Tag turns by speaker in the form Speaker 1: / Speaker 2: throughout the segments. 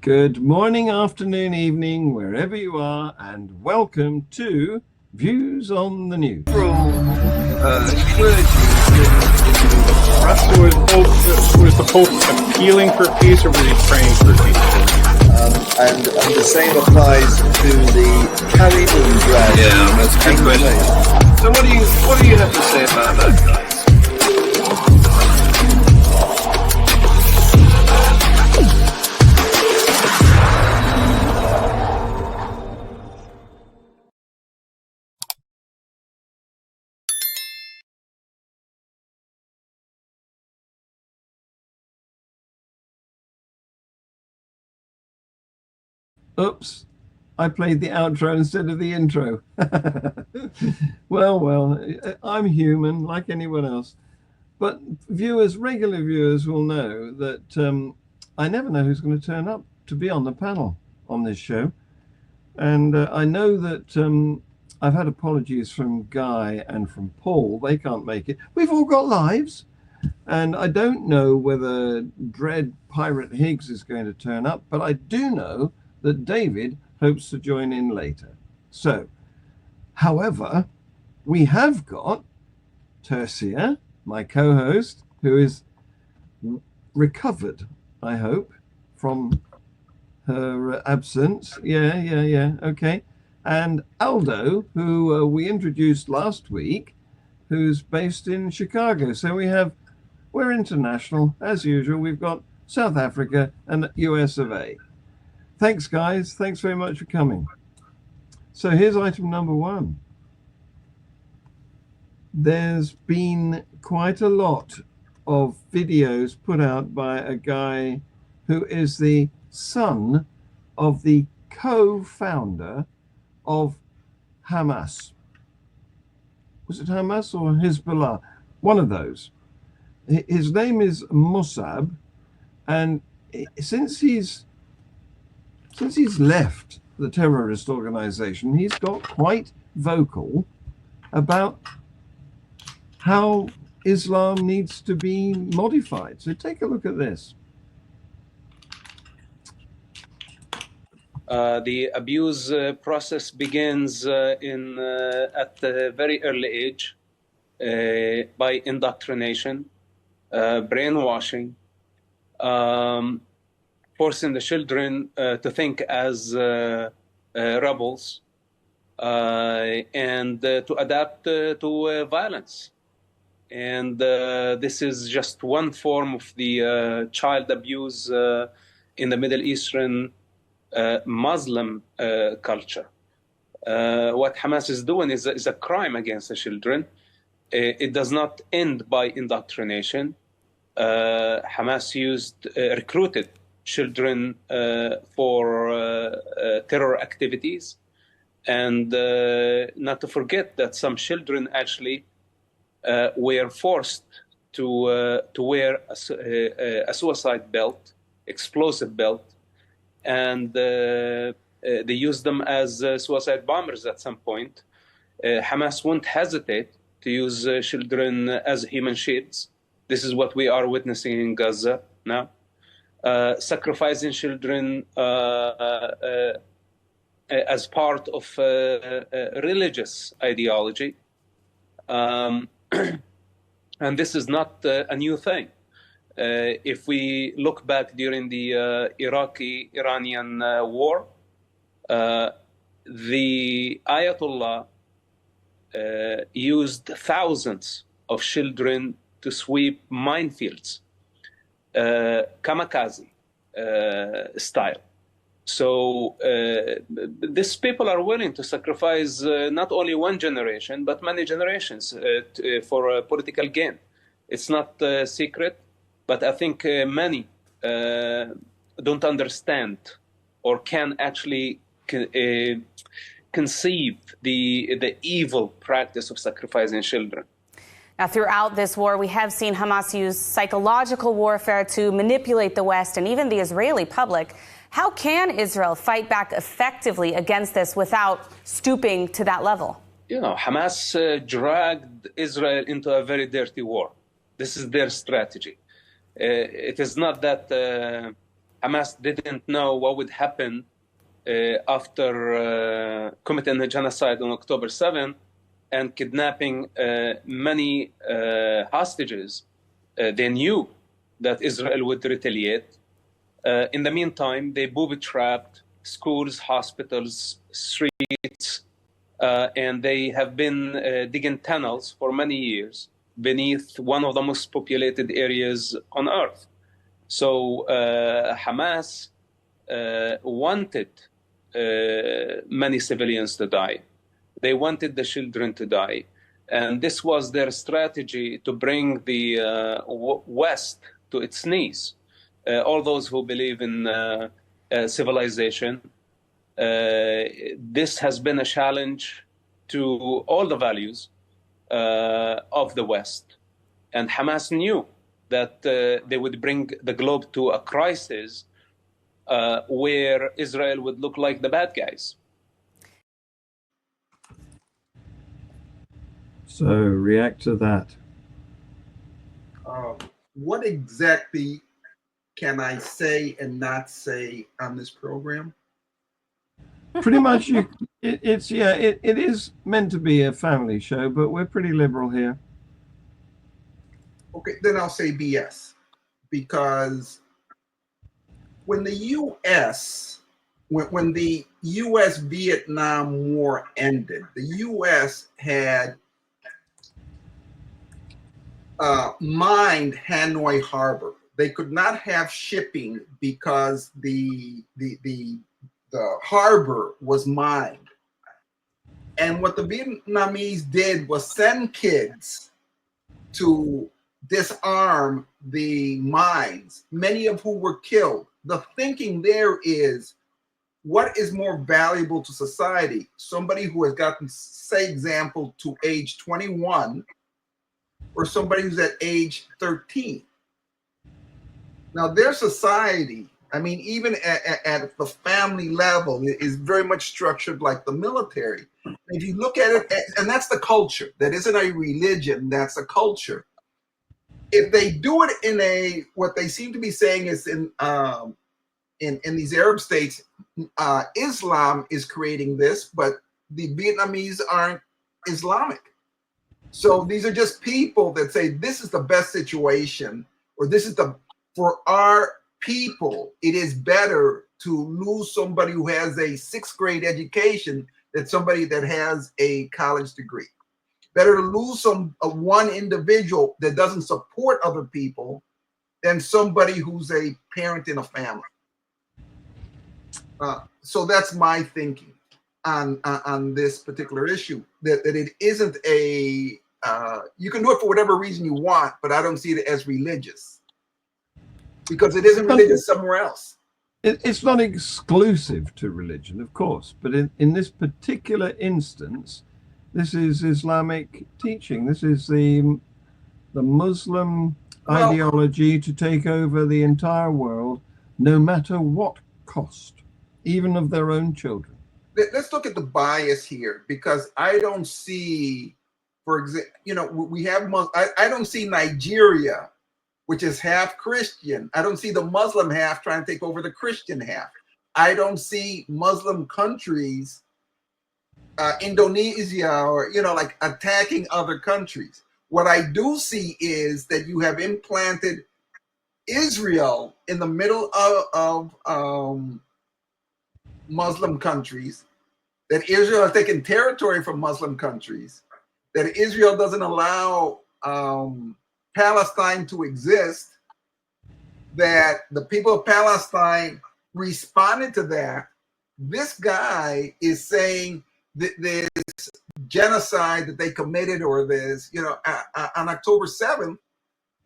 Speaker 1: Good morning, afternoon, evening, wherever you are, and welcome to Views on the News.
Speaker 2: Was the Pope appealing for peace, or was he praying for peace?
Speaker 3: And the same applies to the carry-on drag.
Speaker 4: Yeah, that's a good question. So what do you have to say about that, guys?
Speaker 1: Oops, I played the outro instead of the intro. Well, I'm human like anyone else. But regular viewers will know that I never know who's going to turn up to be on the panel on this show. And I know that I've had apologies from Guy and from Paul. They can't make it. We've all got lives. And I don't know whether Dread Pirate Higgs is going to turn up, but I do know that David hopes to join in later. So, however, we have got Tersia, my co-host, who is recovered, I hope, from her absence. Yeah, okay. And Aldo, who we introduced last week, who's based in Chicago. So we're international, as usual. We've got South Africa and US of A. Thanks, guys. Thanks very much for coming. So here's item number one. There's been quite a lot of videos put out by a guy who is the son of the co-founder of Hamas. Was it Hamas or Hezbollah? One of those. His name is Mossab, and since he's left the terrorist organization, he's got quite vocal about how Islam needs to be modified. So take a look at this.
Speaker 5: The abuse process begins at a very early age by indoctrination, brainwashing, forcing the children to think as rebels and to adapt to violence. And this is just one form of the child abuse in the Middle Eastern Muslim culture. What Hamas is doing is a crime against the children. It does not end by indoctrination. Hamas recruited children for terror activities, and not to forget that some children actually were forced to wear a suicide belt, explosive belt, and they used them as suicide bombers at some point. Hamas won't hesitate to use children as human shields. This is what we are witnessing in Gaza now. Sacrificing children as part of religious ideology. And this is not a new thing. If we look back during the Iraqi-Iranian war, the Ayatollah used thousands of children to sweep minefields, kamikaze style. So these people are willing to sacrifice not only one generation, but many generations for political gain. It's not secret, but I think many don't understand or can actually conceive the evil practice of sacrificing children.
Speaker 6: Now, throughout this war, we have seen Hamas use psychological warfare to manipulate the West and even the Israeli public. How can Israel fight back effectively against this without stooping to that level?
Speaker 5: You know, Hamas dragged Israel into a very dirty war. This is their strategy. It is not that Hamas didn't know what would happen after committing a genocide on October 7 and kidnapping many hostages. They knew that Israel would retaliate. In the meantime, they booby-trapped schools, hospitals, streets, and they have been digging tunnels for many years beneath one of the most populated areas on earth. So Hamas wanted many civilians to die. They wanted the children to die. And this was their strategy to bring the West to its knees. All those who believe in civilization, this has been a challenge to all the values of the West. And Hamas knew that they would bring the globe to a crisis where Israel would look like the bad guys.
Speaker 1: So react to that.
Speaker 7: What exactly can I say and not say on this program?
Speaker 1: Pretty much, it is meant to be a family show, but we're pretty liberal here.
Speaker 7: Okay, then I'll say BS, because when the U.S. when the U.S. Vietnam War ended, the U.S. had mined Hanoi Harbor. They could not have shipping because the harbor was mined. And what the Vietnamese did was send kids to disarm the mines, many of whom were killed. The thinking there is, what is more valuable to society? Somebody who has gotten, say, example, to age 21, or somebody who's at age 13. Now, their society, I mean, even at the family level, is very much structured like the military. If you look at it, and that's the culture. That isn't a religion, that's a culture. If they do it in what they seem to be saying is in these Arab states, Islam is creating this, but the Vietnamese aren't Islamic. So these are just people that say this is the best situation, or this is for our people, it is better to lose somebody who has a 6th grade education than somebody that has a college degree. Better to lose one individual that doesn't support other people than somebody who's a parent in a family. So that's my thinking on this particular issue, that it isn't you can do it for whatever reason you want, but I don't see it as religious, because it isn't religious somewhere else.
Speaker 1: It's not exclusive to religion, of course, but in this particular instance, this is Islamic teaching. This is the Muslim ideology to take over the entire world, no matter what cost, even of their own children.
Speaker 7: Let's look at the bias here, because I don't see, for example, we have I don't see Nigeria, which is half Christian. I don't see the Muslim half trying to take over the Christian half. I don't see Muslim countries, Indonesia, or like attacking other countries. What I do see is that you have implanted Israel in the middle of Muslim countries, that Israel has taken territory from Muslim countries, that Israel doesn't allow Palestine to exist, that the people of Palestine responded to that. This guy is saying that this genocide that they committed, or this, on October 7th,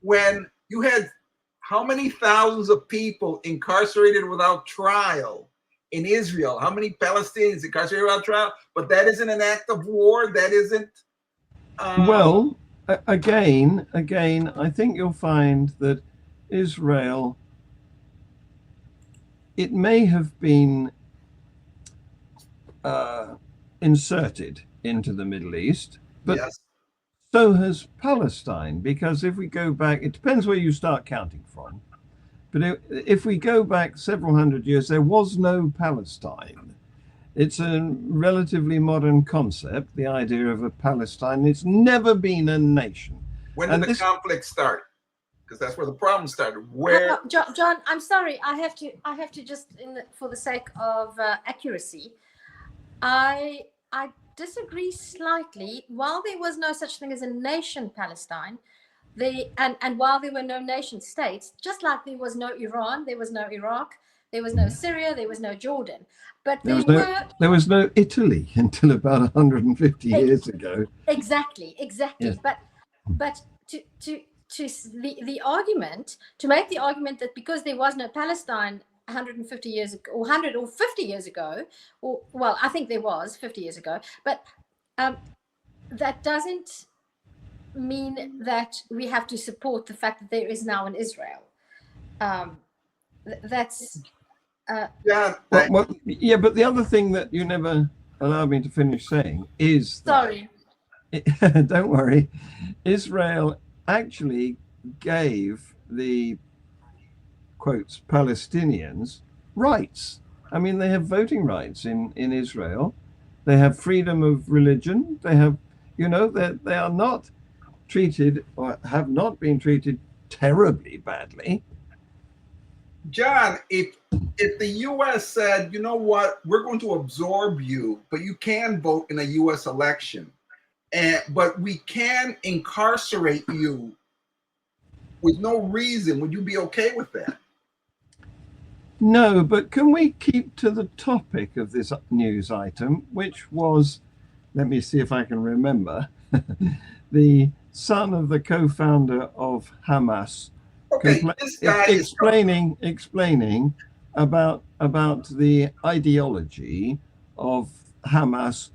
Speaker 7: when you had how many thousands of people incarcerated without trial in Israel, how many Palestinians incarcerated without trial, but that isn't an act of war. That isn't.
Speaker 1: Well, again, I think you'll find that Israel, it may have been inserted into the Middle East, but yes, so has Palestine, because if we go back, it depends where you start counting from. But if we go back several hundred years, there was no Palestine. It's a relatively modern concept, the idea of a Palestine. It's never been a nation.
Speaker 7: When did the conflict start? Because that's where the problem started. Where?
Speaker 8: John, I'm sorry. I have to just, for the sake of accuracy, I disagree slightly. While there was no such thing as a nation Palestine, and while there were no nation states, just like there was no Iran, there was no Iraq, there was no Syria, there was no Jordan, but there
Speaker 1: was no Italy until about 150 years ago.
Speaker 8: Exactly.
Speaker 1: Yes.
Speaker 8: But the argument, to make the argument that because there was no Palestine 150 years ago, or 100 or 50 years ago, or well, I think there was 50 years ago, but that doesn't mean that we have to support the fact that there is now an Israel. That's
Speaker 1: yeah, but the other thing that you never allowed me to finish saying is
Speaker 8: sorry.
Speaker 1: Don't worry. Israel actually gave the quotes Palestinians rights. I mean, they have voting rights in Israel. They have freedom of religion. They have, they are not treated, or have not been treated, terribly badly.
Speaker 7: John, if the U.S. said, you know what, we're going to absorb you, but you can vote in a U.S. election, but we can incarcerate you with no reason, would you be okay with that?
Speaker 1: No, but can we keep to the topic of this news item, which was, let me see if I can remember, the son of the co-founder of Hamas,
Speaker 7: okay,
Speaker 1: explaining about the ideology of Hamas,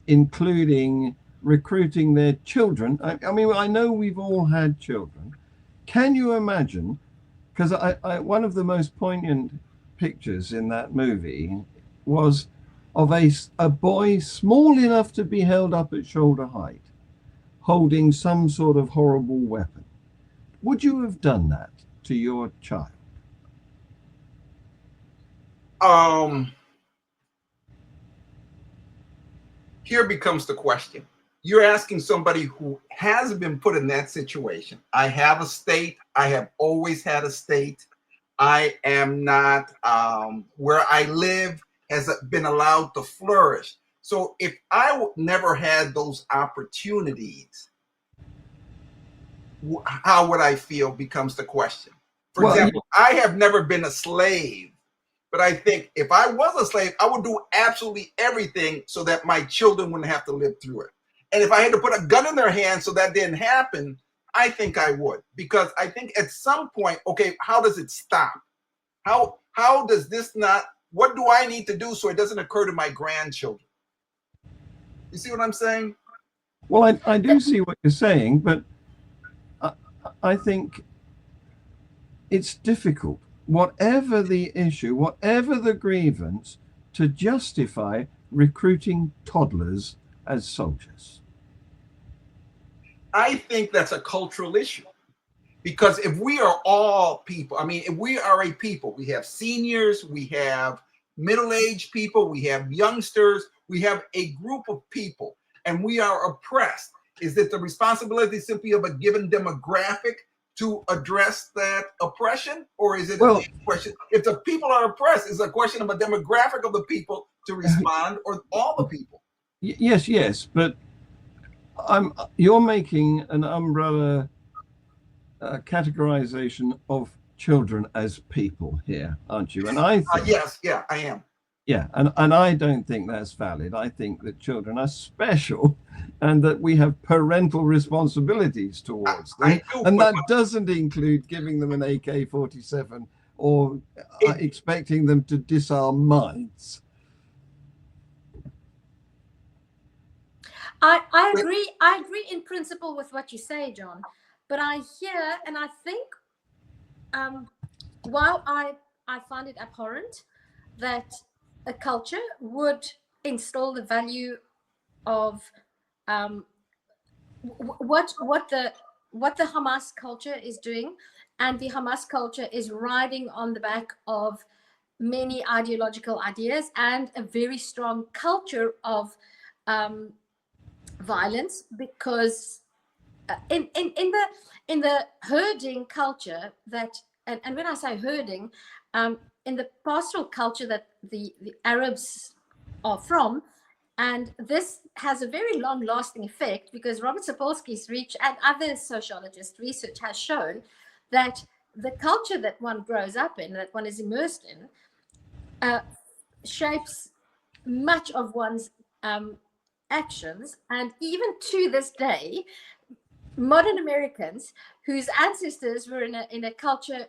Speaker 1: including recruiting their children. I mean, I know we've all had children. Can you imagine? Because one of the most poignant pictures in that movie was of a boy small enough to be held up at shoulder height, holding some sort of horrible weapon. Would you have done that to your child?
Speaker 7: Here becomes the question. You're asking somebody who has been put in that situation. I have a state. I have always had a state. I am not, where I live has been allowed to flourish. So if I never had those opportunities, how would I feel becomes the question. For example, I have never been a slave, but I think if I was a slave, I would do absolutely everything so that my children wouldn't have to live through it. And if I had to put a gun in their hands so that didn't happen, I think I would, because I think at some point, okay, how does it stop? How does this not, what do I need to do so it doesn't occur to my grandchildren? You see what I'm saying?
Speaker 1: Well, I do see what you're saying, but I think it's difficult, whatever the issue, whatever the grievance, to justify recruiting toddlers as soldiers.
Speaker 7: I think that's a cultural issue, because if we are all people, I mean, if we are a people, we have seniors, we have middle-aged people, we have youngsters, we have a group of people, and we are oppressed. Is it the responsibility simply of a given demographic to address that oppression? Or is it a question, if the people are oppressed, is it a question of a demographic of the people to respond, or all the people?
Speaker 1: Yes, but you're making an umbrella categorization of children as people here, aren't you? And I think,
Speaker 7: yes, I am.
Speaker 1: Yeah, and I don't think that's valid. I think that children are special and that we have parental responsibilities towards them. And that doesn't include giving them an AK-47 or expecting them to disarm mines.
Speaker 8: I agree in principle with what you say, John, but I hear and I think while I find it abhorrent that a culture would instill the value of what the Hamas culture is doing and the Hamas culture is riding on the back of many ideological ideas and a very strong culture of violence, because in the herding culture that, and when I say herding, in the pastoral culture that the Arabs are from, and this has a very long lasting effect, because Robert Sapolsky's research and other sociologists' research has shown that the culture that one grows up in, that one is immersed in, shapes much of one's actions. And even to this day, modern Americans whose ancestors were in a culture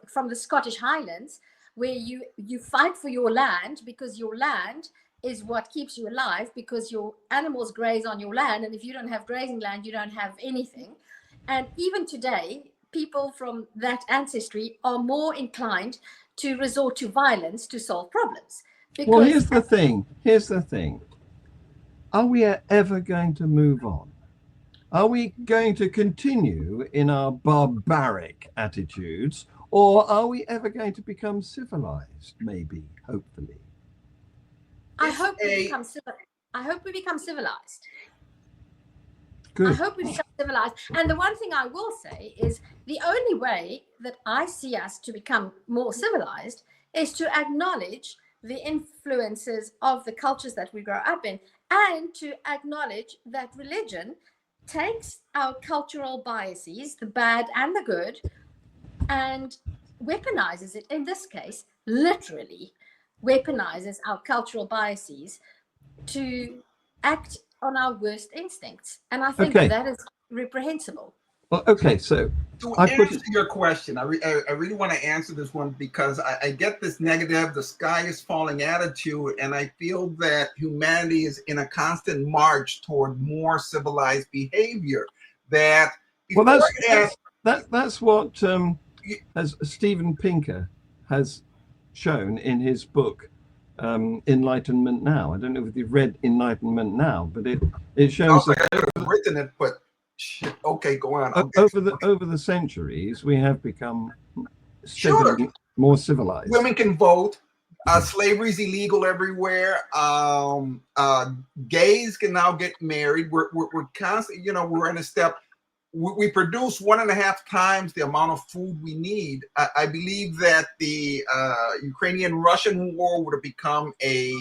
Speaker 8: from the Scottish Highlands, where you fight for your land, because your land is what keeps you alive, because your animals graze on your land, and if you don't have grazing land, you don't have anything. And even today, people from that ancestry are more inclined to resort to violence to solve problems. Because
Speaker 1: well, here's the thing. Are we ever going to move on? Are we going to continue in our barbaric attitudes, or are we ever going to become civilized? Maybe, hopefully.
Speaker 8: I hope we become civilized.
Speaker 1: Good.
Speaker 8: I hope we become civilized. And the one thing I will say is the only way that I see us to become more civilized is to acknowledge the influences of the cultures that we grow up in, and to acknowledge that religion takes our cultural biases, the bad and the good, and weaponizes it. In this case, literally weaponizes our cultural biases to act on our worst instincts. And I think that is reprehensible.
Speaker 1: Well, okay, so
Speaker 7: to answer your question, I really want to answer this one, because I get this negative, the sky is falling attitude, and I feel that humanity is in a constant march toward more civilized behavior. That's
Speaker 1: what as Steven Pinker has shown in his book Enlightenment Now. I don't know if you've read Enlightenment Now, but it shows that
Speaker 7: I've written it, but okay, go on.
Speaker 1: Over the centuries, we have become steadily more civilized.
Speaker 7: Women can vote. Slavery is illegal everywhere. Gays can now get married. We're constantly, we're in a step. We produce 1.5 times the amount of food we need. I believe that the Ukrainian-Russian war would have become a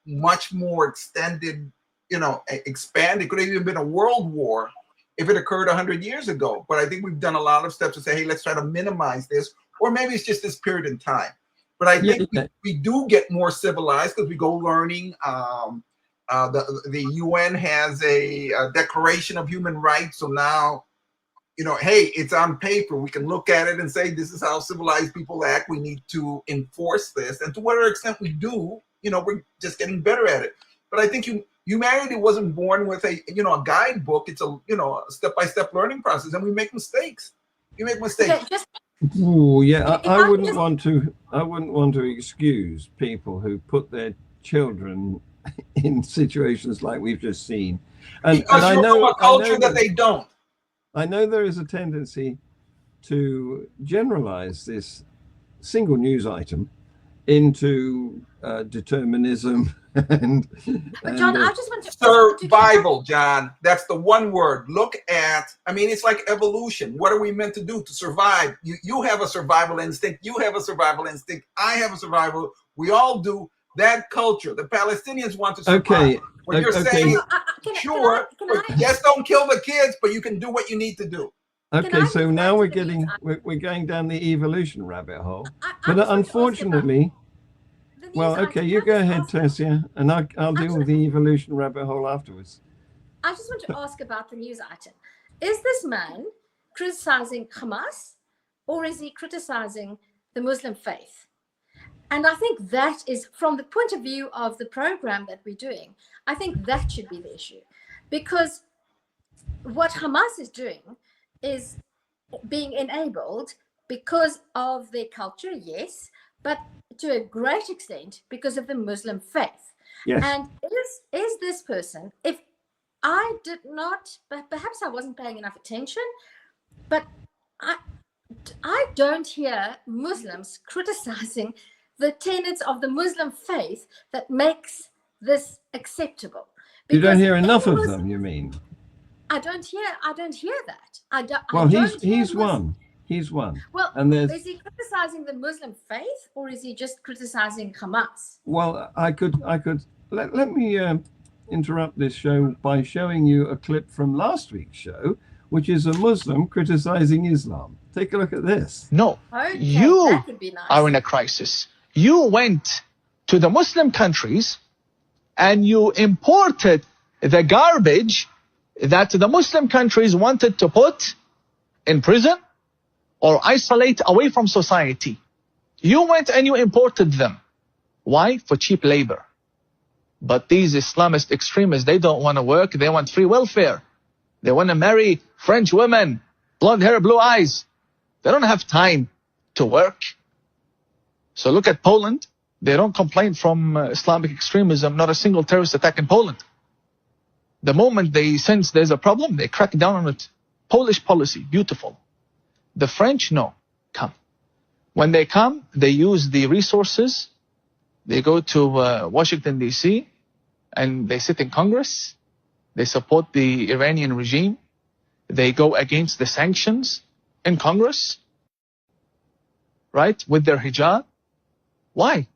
Speaker 7: much more extended, expanded. It could have even been a world war if it occurred 100 years ago. But I think we've done a lot of steps to say, hey, let's try to minimize this. Or maybe it's just this period in time. But I think we do get more civilized because we go learning. The UN has a Declaration of Human Rights. So now, hey, it's on paper. We can look at it and say, this is how civilized people act. We need to enforce this. And to whatever extent we do, we're just getting better at it. But I think humanity wasn't born with a guidebook. It's a step-by-step learning process, and we make mistakes. You make mistakes.
Speaker 1: Oh yeah, I wouldn't want to excuse people who put their children in situations like we've just seen, and I know a culture
Speaker 7: that they don't.
Speaker 1: I know there is a tendency to generalize this single news item into determinism and
Speaker 8: John, I just want to
Speaker 7: survival, John. That's the one word. Look at, it's like evolution. What are we meant to do to survive? You have a survival instinct. You have a survival instinct. I have a survival. We all do. That culture, the Palestinians want to survive.
Speaker 1: Okay.
Speaker 7: What you're saying, yes, don't kill the kids, but you can do what you need to do.
Speaker 1: Okay, so now we're going down the evolution rabbit hole. But unfortunately, well, okay, you go ahead, Tersia, and I'll deal with the evolution rabbit hole afterwards.
Speaker 8: I just want to ask about the news item. Is this man criticizing Hamas, or is he criticizing the Muslim faith? And I think that is, from the point of view of the program that we're doing, I think that should be the issue. Because what Hamas is doing is being enabled because of their culture, yes, but to a great extent because of the Muslim faith.
Speaker 1: Yes.
Speaker 8: And is this person, if I did not, perhaps I wasn't paying enough attention, but I don't hear Muslims criticizing the tenets of the Muslim faith that makes this acceptable.
Speaker 1: You don't
Speaker 8: Because
Speaker 1: hear enough of
Speaker 8: any
Speaker 1: them, you mean?
Speaker 8: I don't hear that. I
Speaker 1: Well,
Speaker 8: don't hear
Speaker 1: he's one. He's one.
Speaker 8: Well,
Speaker 1: And there's,
Speaker 8: is he criticizing the Muslim faith, or is he just criticizing Hamas?
Speaker 1: well, I could let me interrupt this show by showing you a clip from last week's show, which is a Muslim criticizing Islam. Take a look at this.
Speaker 9: No,
Speaker 8: Okay,
Speaker 9: you
Speaker 8: that would be nice.
Speaker 9: are in a crisis. You went to the Muslim countries and you imported the garbage that the Muslim countries wanted to put in prison or isolate away from society. You went and you imported them. Why? For cheap labor. But these Islamist extremists, they don't want to work. They want free welfare. They want to marry French women, blonde hair, blue eyes. They don't have time to work. So look at Poland. They don't complain from Islamic extremism, not a single terrorist attack in Poland. The moment they sense there's a problem, they crack down on it. Polish policy, beautiful. The French, no, come. When they come, they use the resources. They go to Washington, D.C., and they sit in Congress. They support the Iranian regime. They go against the sanctions in Congress, right, with their hijab. Why?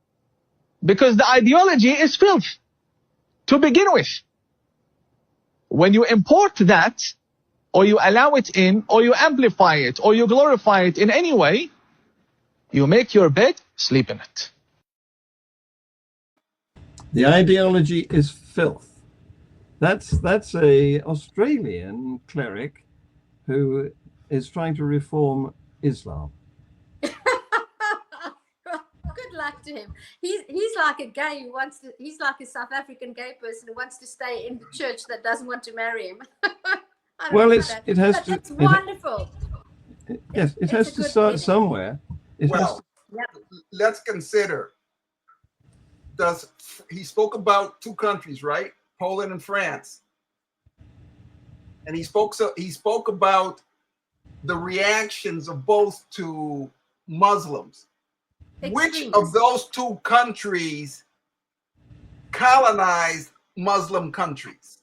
Speaker 9: Because the ideology is filth to begin with. When you import that, or you allow it in, or you amplify it, or you glorify it in any way, you make your bed, sleep in it.
Speaker 1: The ideology is filth. That's a Australian cleric who is trying to reform Islam.
Speaker 8: Good luck to him. He's like a gay who wants to. He's like a South African gay person who wants to stay in the church that doesn't want to marry him.
Speaker 1: Well,
Speaker 8: It's wonderful.
Speaker 1: Yes, it has to start somewhere.
Speaker 7: Well, let's consider. He spoke about two countries, right? Poland and France. And he spoke about the reactions of both to Muslims. Which of those two countries colonized Muslim countries?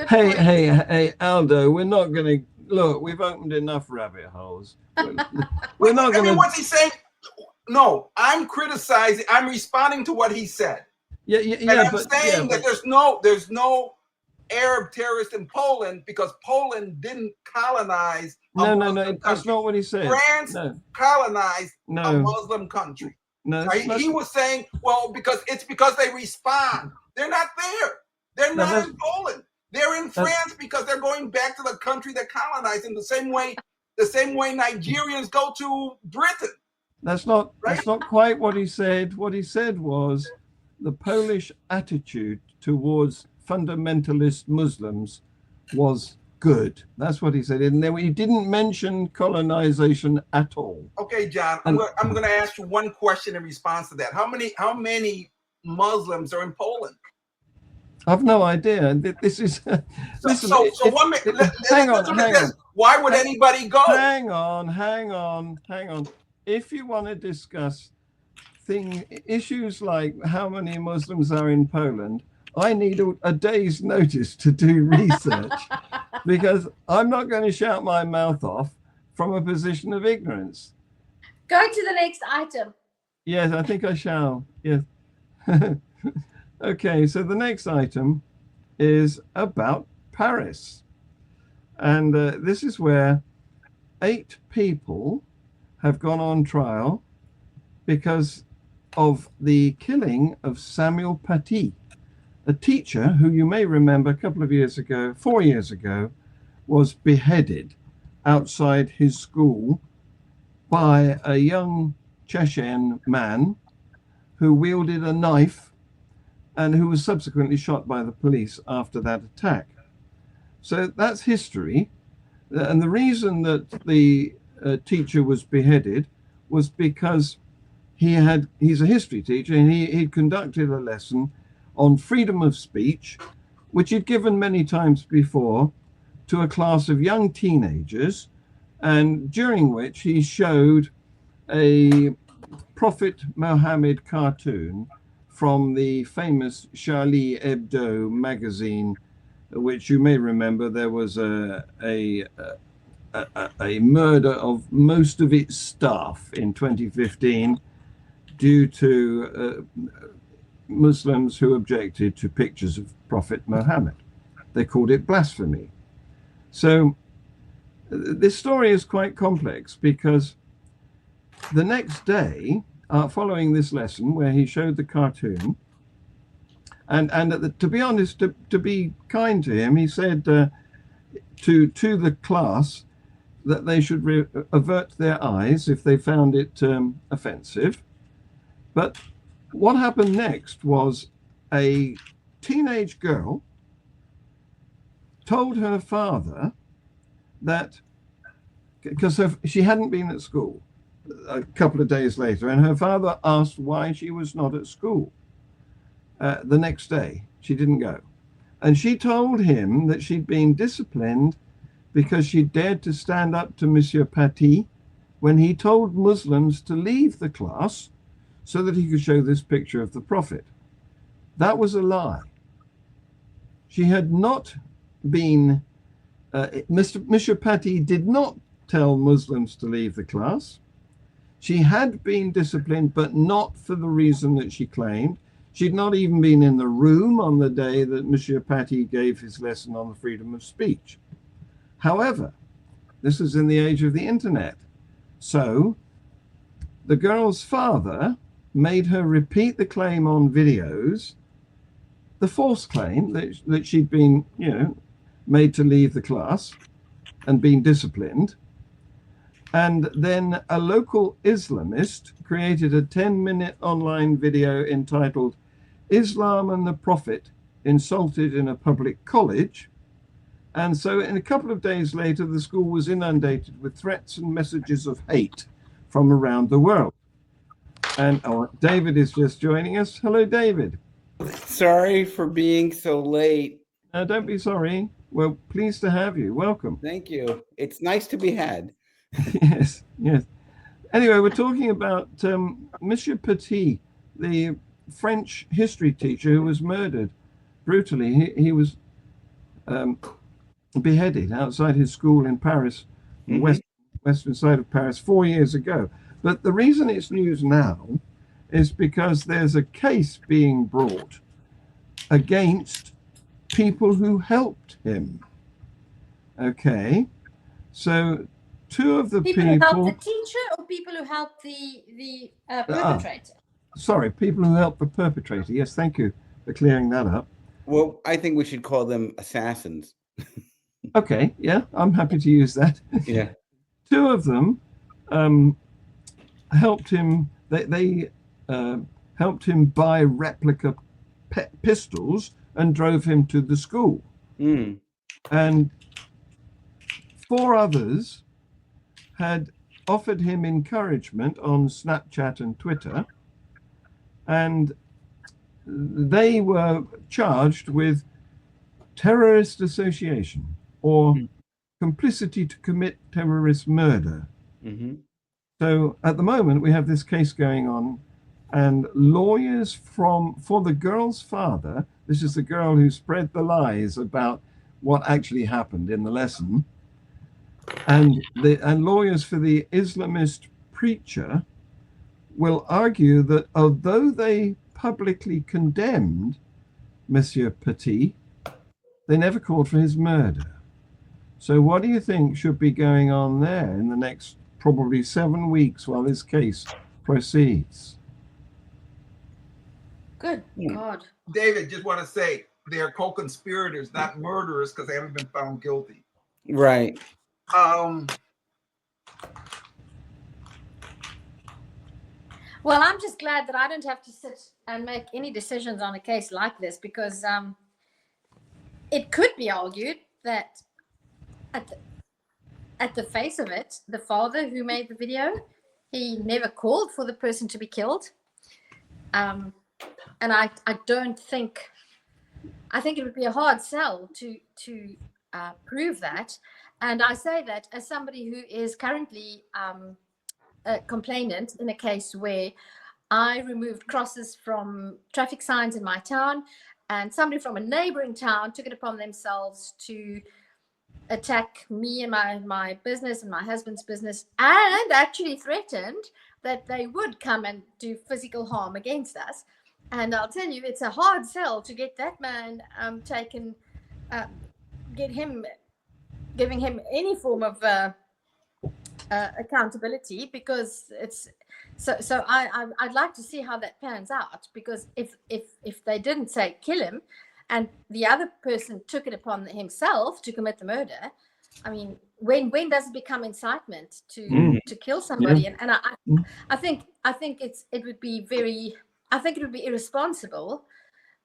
Speaker 1: Hey, Aldo, we're not going to look. We've opened enough rabbit holes. We're not going to.
Speaker 7: What's he saying? No, I'm criticizing. I'm responding to what he said.
Speaker 1: Yeah,
Speaker 7: and I'm saying that there's no Arab terrorist in Poland because Poland didn't colonize.
Speaker 1: No, that's not what he said.
Speaker 7: France colonized a Muslim country.
Speaker 1: No,
Speaker 7: he was saying, well, because they respond. They're not there. They're not in Poland. They're in France because they're going back to the country that colonized in the same way Nigerians go to Britain.
Speaker 1: That's not quite what he said. What he said was the Polish attitude towards fundamentalist Muslims was good. That's what he said. And then he didn't mention colonization at all.
Speaker 7: Okay, John, I'm going to ask you one question in response to that. How many Muslims are in Poland?
Speaker 1: I've no idea. This is listen, hang on.
Speaker 7: Why would anybody go?
Speaker 1: Hang on. If you want to discuss issues like how many Muslims are in Poland, I need a day's notice to do research because I'm not going to shout my mouth off from a position of ignorance.
Speaker 8: Go to the next item.
Speaker 1: Yes, I think I shall. Yes. Okay, so the next item is about Paris. And this is where 8 people have gone on trial because of the killing of Samuel Paty, a teacher who you may remember 4 years ago, was beheaded outside his school by a young Chechen man who wielded a knife and who was subsequently shot by the police after that attack. So that's history. And the reason that the teacher was beheaded was because he's a history teacher and he'd conducted a lesson on freedom of speech, which he'd given many times before, to a class of young teenagers, and during which he showed a Prophet Muhammad cartoon from the famous Charlie Hebdo magazine, which you may remember there was a murder of most of its staff in 2015 due to Muslims who objected to pictures of Prophet Muhammad. They called it blasphemy. So this story is quite complex, because the next day, following this lesson where he showed the cartoon, and to be honest, to be kind to him, he said to the class that they should avert their eyes if they found it offensive. But what happened next was a teenage girl told her father that, because she hadn't been at school a couple of days later, and her father asked why she was not at school the next day. She didn't go. And she told him that she'd been disciplined because she dared to stand up to Monsieur Paty when he told Muslims to leave the class so that he could show this picture of the Prophet. That was a lie. She had not been, Monsieur Paty did not tell Muslims to leave the class. She had been disciplined, but not for the reason that she claimed. She'd not even been in the room on the day that Monsieur Paty gave his lesson on the freedom of speech. However, this is in the age of the internet. So the girl's father made her repeat the claim on videos, the false claim that she'd been, made to leave the class and been disciplined. And then a local Islamist created a 10-minute online video entitled "Islam and the Prophet Insulted in a Public College." And so in a couple of days later, the school was inundated with threats and messages of hate from around the world. And David is just joining us. Hello, David.
Speaker 10: Sorry for being so late.
Speaker 1: Don't be sorry. We're pleased to have you. Welcome.
Speaker 10: Thank you. It's nice to be had.
Speaker 1: Yes, yes. Anyway, we're talking about Monsieur Paty, the French history teacher who was murdered brutally. He was beheaded outside his school in Paris, western side of Paris, 4 years ago. But the reason it's news now is because there's a case being brought against people who helped him. Okay, so two of the people
Speaker 8: who helped the teacher, or people who helped the perpetrator?
Speaker 1: Sorry, people who helped the perpetrator. Yes, thank you for clearing that up.
Speaker 10: Well, I think we should call them assassins.
Speaker 1: Okay, yeah, I'm happy to use that.
Speaker 10: Yeah.
Speaker 1: Two of them helped him. They helped him buy replica pistols and drove him to the school. And 4 others had offered him encouragement on Snapchat and Twitter, and they were charged with terrorist association or complicity to commit terrorist murder. So at the moment we have this case going on, and lawyers for the girl's father, this is the girl who spread the lies about what actually happened in the lesson, and lawyers for the Islamist preacher will argue that although they publicly condemned Monsieur Paty, they never called for his murder. So what do you think should be going on there in the next probably 7 weeks while this case proceeds?
Speaker 8: Good God.
Speaker 7: David, just want to say they're co-conspirators, not murderers, because they haven't been found guilty.
Speaker 10: Right.
Speaker 8: Well, I'm just glad that I don't have to sit and make any decisions on a case like this, because it could be argued that at the face of it, the father who made the video, he never called for the person to be killed. And I don't think, I think it would be a hard sell to prove that. And I say that as somebody who is currently a complainant in a case where I removed crosses from traffic signs in my town, and somebody from a neighboring town took it upon themselves to attack me and my business and my husband's business, and actually threatened that they would come and do physical harm against us. And I'll tell you, it's a hard sell to get that man taken, giving him any form of accountability, because it's so I'd like to see how that pans out, because if they didn't say kill him and the other person took it upon himself to commit the murder, I mean, when does it become incitement to kill somebody?
Speaker 1: Yeah.
Speaker 8: And I think it would be irresponsible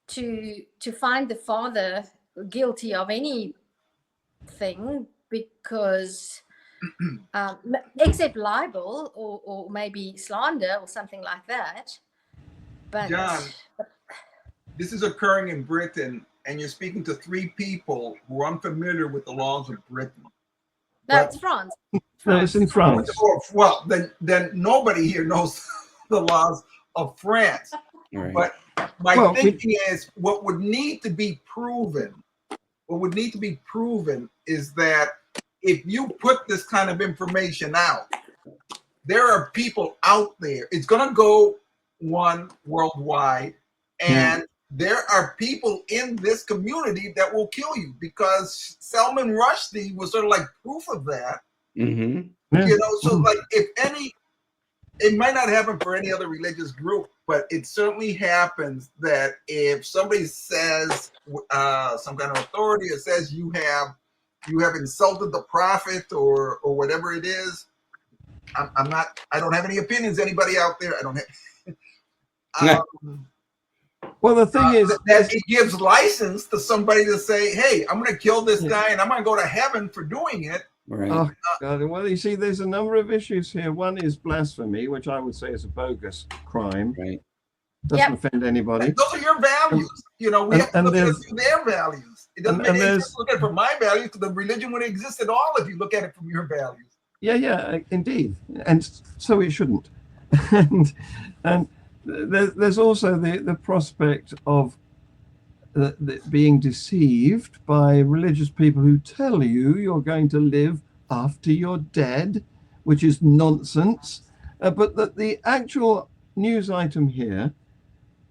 Speaker 8: to find the father guilty of anything, because except libel or maybe slander or something like that. But
Speaker 7: John, this is occurring in Britain, and you're speaking to three people who are unfamiliar with the laws of Britain.
Speaker 8: No, it's France.
Speaker 1: No, it's in France.
Speaker 7: Well, then nobody here knows the laws of France.
Speaker 10: Right.
Speaker 7: But my thinking is, what would need to be proven is that if you put this kind of information out, there are people out there. It's going to go worldwide, and there are people in this community that will kill you, because Salman Rushdie was sort of like proof of that.
Speaker 10: Mm-hmm.
Speaker 7: You know, so like it might not happen for any other religious group, but it certainly happens that if somebody says some kind of authority, or says you have insulted the prophet or whatever it is, I don't have any opinions. Anybody out there? I don't have.
Speaker 1: Well, the thing is
Speaker 7: that it gives license to somebody to say, "Hey, I'm going to kill this guy, and I'm going to go to heaven for doing it."
Speaker 10: Right.
Speaker 1: Oh, God. Well, you see, there's a number of issues here. One is blasphemy, which I would say is a bogus crime.
Speaker 10: Right.
Speaker 1: Doesn't offend anybody.
Speaker 7: And those are your values. You know, we have to look at it through their values. It doesn't make any sense to look at it from my values, because the religion wouldn't exist at all if you look at it from your values.
Speaker 1: Yeah, indeed. And so it shouldn't. and there's also the prospect of being deceived by religious people who tell you you're going to live after you're dead, which is nonsense. But that the actual news item here,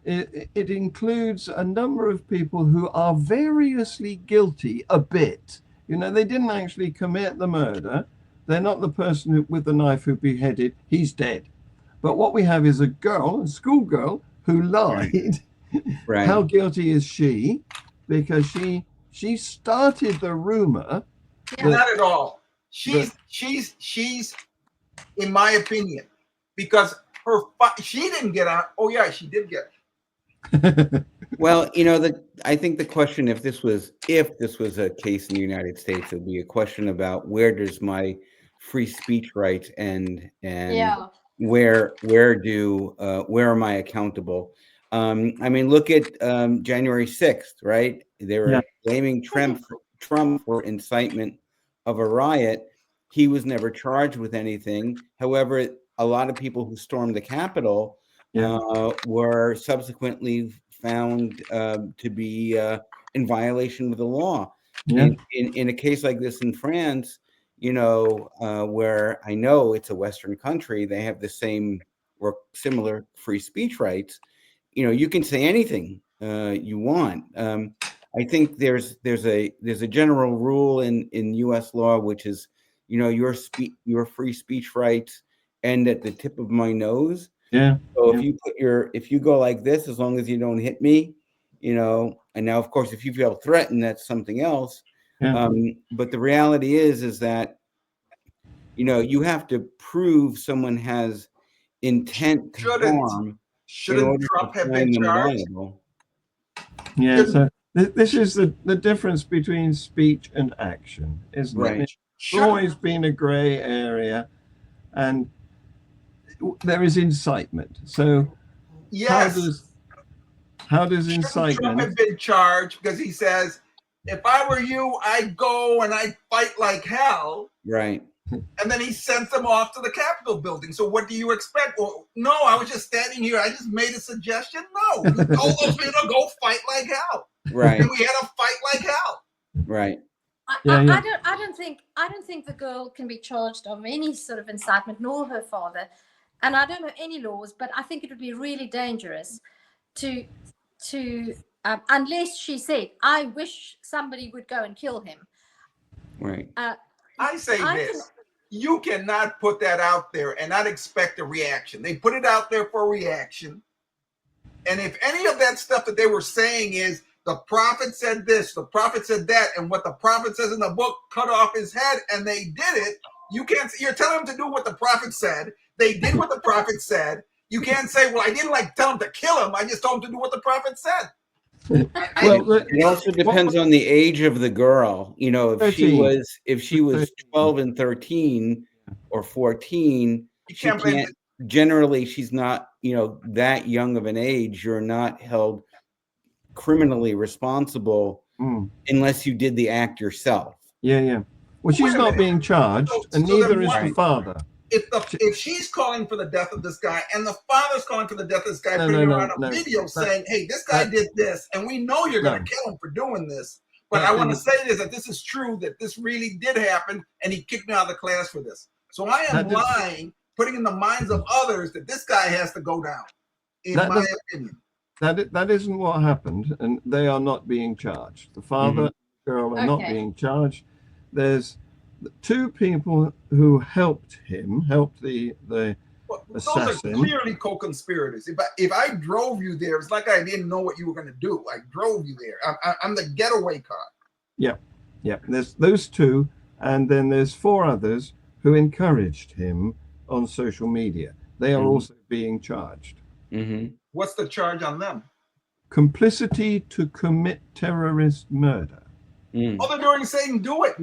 Speaker 1: it includes a number of people who are variously guilty a bit. You know, they didn't actually commit the murder. They're not the person with the knife who beheaded. He's dead. But what we have is a schoolgirl who lied.
Speaker 10: Right.
Speaker 1: How guilty is she? Because she started the rumor.
Speaker 7: Not at all. She's in my opinion, because she didn't get out. Oh yeah, she did get.
Speaker 10: Well, you know, I think the question, if this was a case in the United States, it would be a question about where does my free speech rights end, and where am I accountable? I mean, look at January 6th, right? They were blaming Trump for incitement of a riot. He was never charged with anything. However, a lot of people who stormed the Capitol were subsequently found to be in violation of the law.
Speaker 1: Yeah.
Speaker 10: In a case like this in France, you know, where I know it's a Western country, they have the same or similar free speech rights. You know, you can say anything you want. I think there's a general rule in U.S. law, which is, you know, your free speech rights end at the tip of my nose.
Speaker 1: Yeah.
Speaker 10: So if you go like this, as long as you don't hit me, you know. And now, of course, if you feel threatened, that's something else.
Speaker 1: Yeah.
Speaker 10: But the reality is that, you know, you have to prove someone has intent to harm.
Speaker 7: Shouldn't Trump have been charged?
Speaker 1: Yeah. So this is the difference between speech and action, isn't it? It's always been a gray area, and there is incitement. So
Speaker 7: yes,
Speaker 1: how does incitement?
Speaker 7: Trump have been charged because he says if I were you, I'd go and I'd fight like hell.
Speaker 10: Right.
Speaker 7: And then he sent them off to the Capitol building. So what do you expect? Well, no, I was just standing here. I just made a suggestion. No, you told those people to go fight like hell.
Speaker 10: Right.
Speaker 7: And we had to fight like hell.
Speaker 10: Right.
Speaker 8: I don't think the girl can be charged of any sort of incitement, nor her father. And I don't know any laws, but I think it would be really dangerous to unless she said, "I wish somebody would go and kill him."
Speaker 10: Right.
Speaker 7: I say this. You cannot put that out there and not expect a reaction. They put it out there for a reaction. And if any of that stuff that they were saying is the prophet said this, the prophet said that, and what the prophet says in the book cut off his head, and they did it, you're telling them to do what the prophet said. They did what the prophet said. You can't say, well, I didn't tell them to kill him. I just told them to do what the prophet said.
Speaker 10: It also depends on the age of the girl. You know, if she was 12 and 13 or 14, generally she's not, that young of an age. You're not held criminally responsible unless you did the act yourself.
Speaker 1: Yeah. Well, she's not being charged, and neither is the father.
Speaker 7: If she's calling for the death of this guy and the father's calling for the death of this guy, putting around a video saying, hey, this guy did this, and we know you're going to kill him for doing this. But I want to say that this is true, that this really did happen, and he kicked me out of the class for this. So I am lying, putting in the minds of others that this guy has to go down, in my opinion.
Speaker 1: That isn't what happened, and they are not being charged. The father and the girl are not being charged. There's two people who helped the assassin.
Speaker 7: Those are clearly co-conspirators. If I drove you there, it's like I didn't know what you were going to do. I drove you there. I'm the getaway car.
Speaker 1: Yeah. There's those two, and then there's four others who encouraged him on social media. They are also being charged.
Speaker 7: What's the charge on them?
Speaker 1: Complicity to commit terrorist murder.
Speaker 7: All they're doing is saying do it.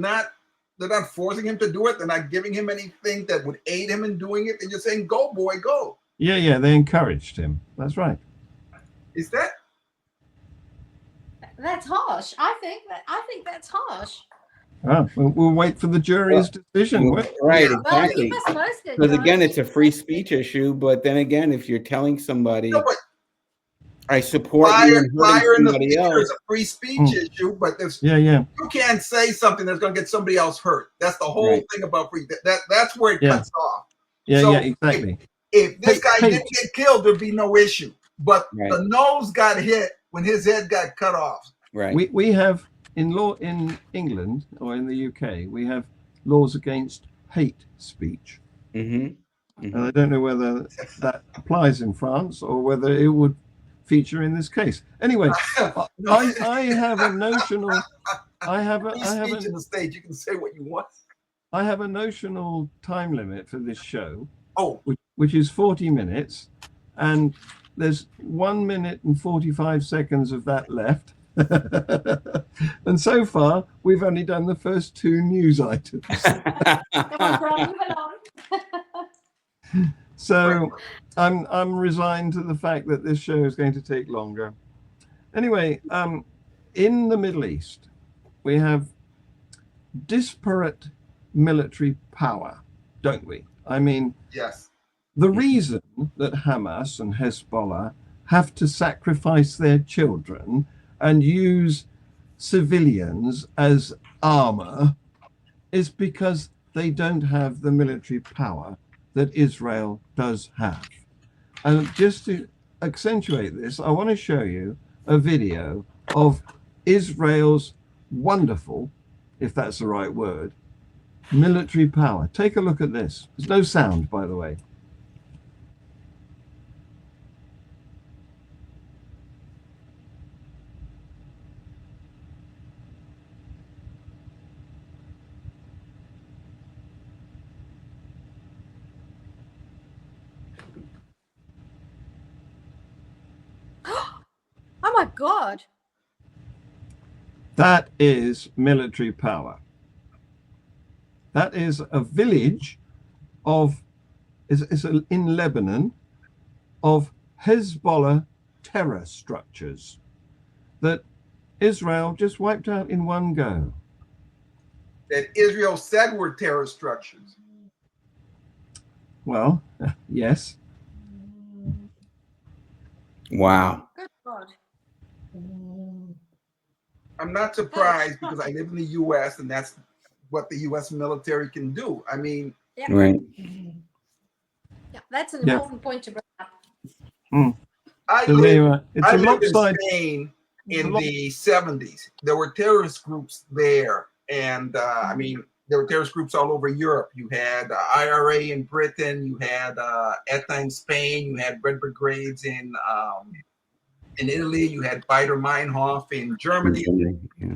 Speaker 7: They're not forcing him to do it. They're not giving him anything that would aid him in doing it. They're just saying, go, boy, go.
Speaker 1: Yeah, they encouraged him. That's right.
Speaker 7: Is that?
Speaker 8: That's harsh. I think that's harsh.
Speaker 1: Oh, we'll wait for the jury's decision.
Speaker 10: Right, exactly. Because again, it's a free speech issue. But then again, if you're telling somebody, I support you and hurting somebody else,
Speaker 7: it's a free speech issue. But there's you can't say something that's going to get somebody else hurt. That's the whole thing about free. That's where it cuts off.
Speaker 1: Yeah, exactly.
Speaker 7: If this guy didn't get killed, there'd be no issue. But the nose got hit when his head got cut off.
Speaker 10: Right.
Speaker 1: We have in England or in the UK, we have laws against hate speech. And I don't know whether that applies in France or whether it would feature in this case. Anyway, I have a notional. I have a
Speaker 7: in the stage. You can say what you want.
Speaker 1: I have a notional time limit for this show.
Speaker 7: Oh,
Speaker 1: which is 40 minutes, and there's 1 minute and 45 seconds of that left. And so far, we've only done the first two news items. So I'm resigned to the fact that this show is going to take longer. Anyway, in the Middle East, we have disparate military power, don't we? I mean,
Speaker 7: yes.
Speaker 1: The reason that Hamas and Hezbollah have to sacrifice their children and use civilians as armor is because they don't have the military power that Israel does have. And just to accentuate this, I want to show you a video of Israel's wonderful, if that's the right word, military power. Take a look at this. There's no sound, by the way.
Speaker 8: Oh my God.
Speaker 1: That is military power. That is a village of, in Lebanon, of Hezbollah terror structures that Israel just wiped out in one go.
Speaker 7: That Israel said were terrorist structures.
Speaker 1: Well, yes.
Speaker 10: Wow.
Speaker 8: Good God.
Speaker 7: I'm not surprised because I live in the U.S. and that's what the U.S. military can do. I mean,
Speaker 8: Yeah.
Speaker 10: Right.
Speaker 8: Yeah, that's an important point to bring up.
Speaker 7: I
Speaker 1: So there you are.
Speaker 7: lived in
Speaker 1: lopsided.
Speaker 7: Spain in the 70s. There were terrorist groups there. And I mean, there were terrorist groups all over Europe. You had IRA in Britain. You had ETA in Spain. You had Red Brigades in Italy. You had Baader Meinhof in Germany.
Speaker 10: Yeah.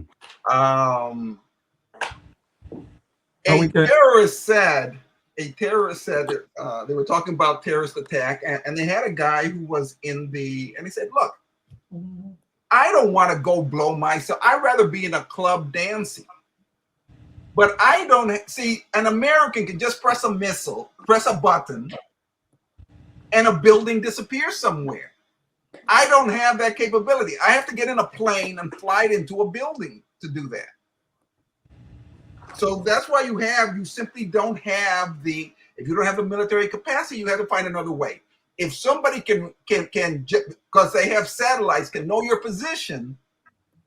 Speaker 7: A terrorist said that they were talking about terrorist attack, and they had a guy who was in the, and he said, look, I don't want to go blow myself. I'd rather be in a club dancing. But I don't see, an American can just press a missile, press a button, and a building disappears somewhere. I don't have that capability. I have to get in a plane and fly it into a building to do that. So that's why you simply don't have if you don't have the military capacity, you have to find another way. If somebody can because they have satellites, can know your position,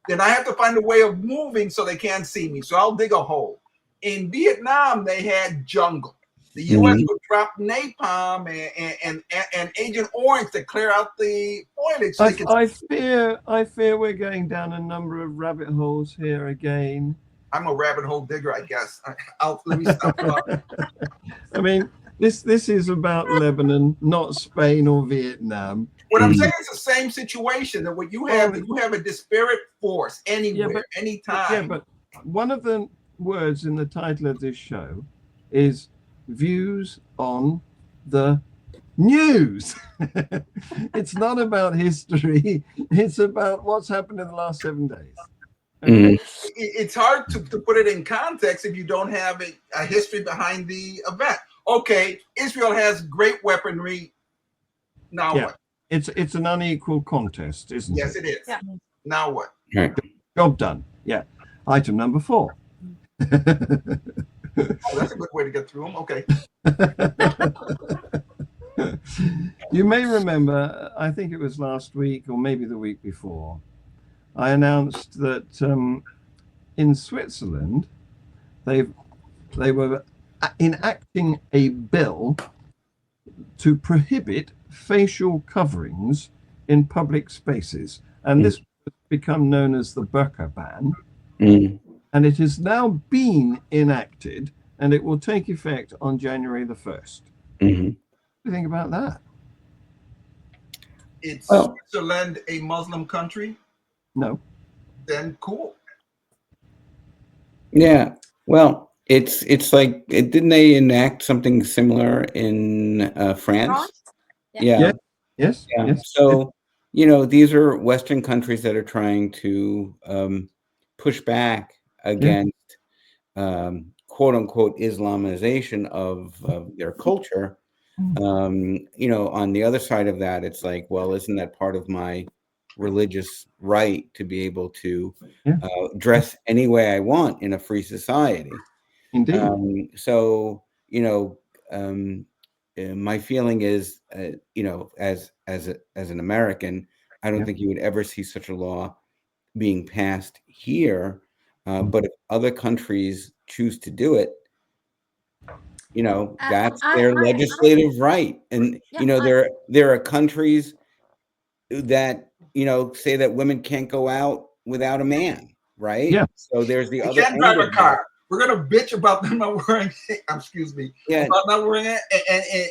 Speaker 7: then I have to find a way of moving so they can't see me. So I'll dig a hole. In Vietnam, they had jungle. The U.S. would drop napalm and Agent Orange to clear out the foliage. So
Speaker 1: I fear we're going down a number of rabbit holes here again.
Speaker 7: I'm a rabbit hole digger, I guess. Let me stop talking.
Speaker 1: I mean, this is about Lebanon, not Spain or Vietnam.
Speaker 7: What I'm saying is the same situation, that what you have, you have a disparate force anywhere, anytime.
Speaker 1: Yeah, but one of the words in the title of this show is views on the news. It's not about history. It's about what's happened in the last 7 days. Okay.
Speaker 7: It's hard to put it in context if you don't have a history behind the event. Okay, Israel has great weaponry. Now what?
Speaker 1: It's an unequal contest, isn't it?
Speaker 7: Yes, it is. Yeah. Now what?
Speaker 1: Job done. Yeah. Item number 4.
Speaker 7: Oh, that's a good way to get through them. Okay.
Speaker 1: You may remember, I think it was last week or maybe the week before, I announced that in Switzerland they were enacting a bill to prohibit facial coverings in public spaces, and this has become known as the burqa ban. And it has now been enacted, and it will take effect on January the 1st. What do you think about that?
Speaker 7: Is Switzerland a Muslim country?
Speaker 1: No.
Speaker 7: Then cool.
Speaker 10: Yeah. Well, it's like, didn't they enact something similar in France? Yeah.
Speaker 1: Yes.
Speaker 10: Yeah.
Speaker 1: Yes.
Speaker 10: So, these are Western countries that are trying to push back against quote unquote Islamization of their culture. On the other side of that, it's like, well, isn't that part of my religious right to be able to dress any way I want in a free society?
Speaker 1: Indeed.
Speaker 10: My feeling is, as an American, I don't think you would ever see such a law being passed here. But if other countries choose to do it, that's their legislative right. And there are countries that say that women can't go out without a man, right?
Speaker 1: Yeah.
Speaker 10: So there's the other.
Speaker 7: Can't drive a car. We're gonna bitch about them not wearing. Excuse me.
Speaker 10: Yeah.
Speaker 7: About not wearing it,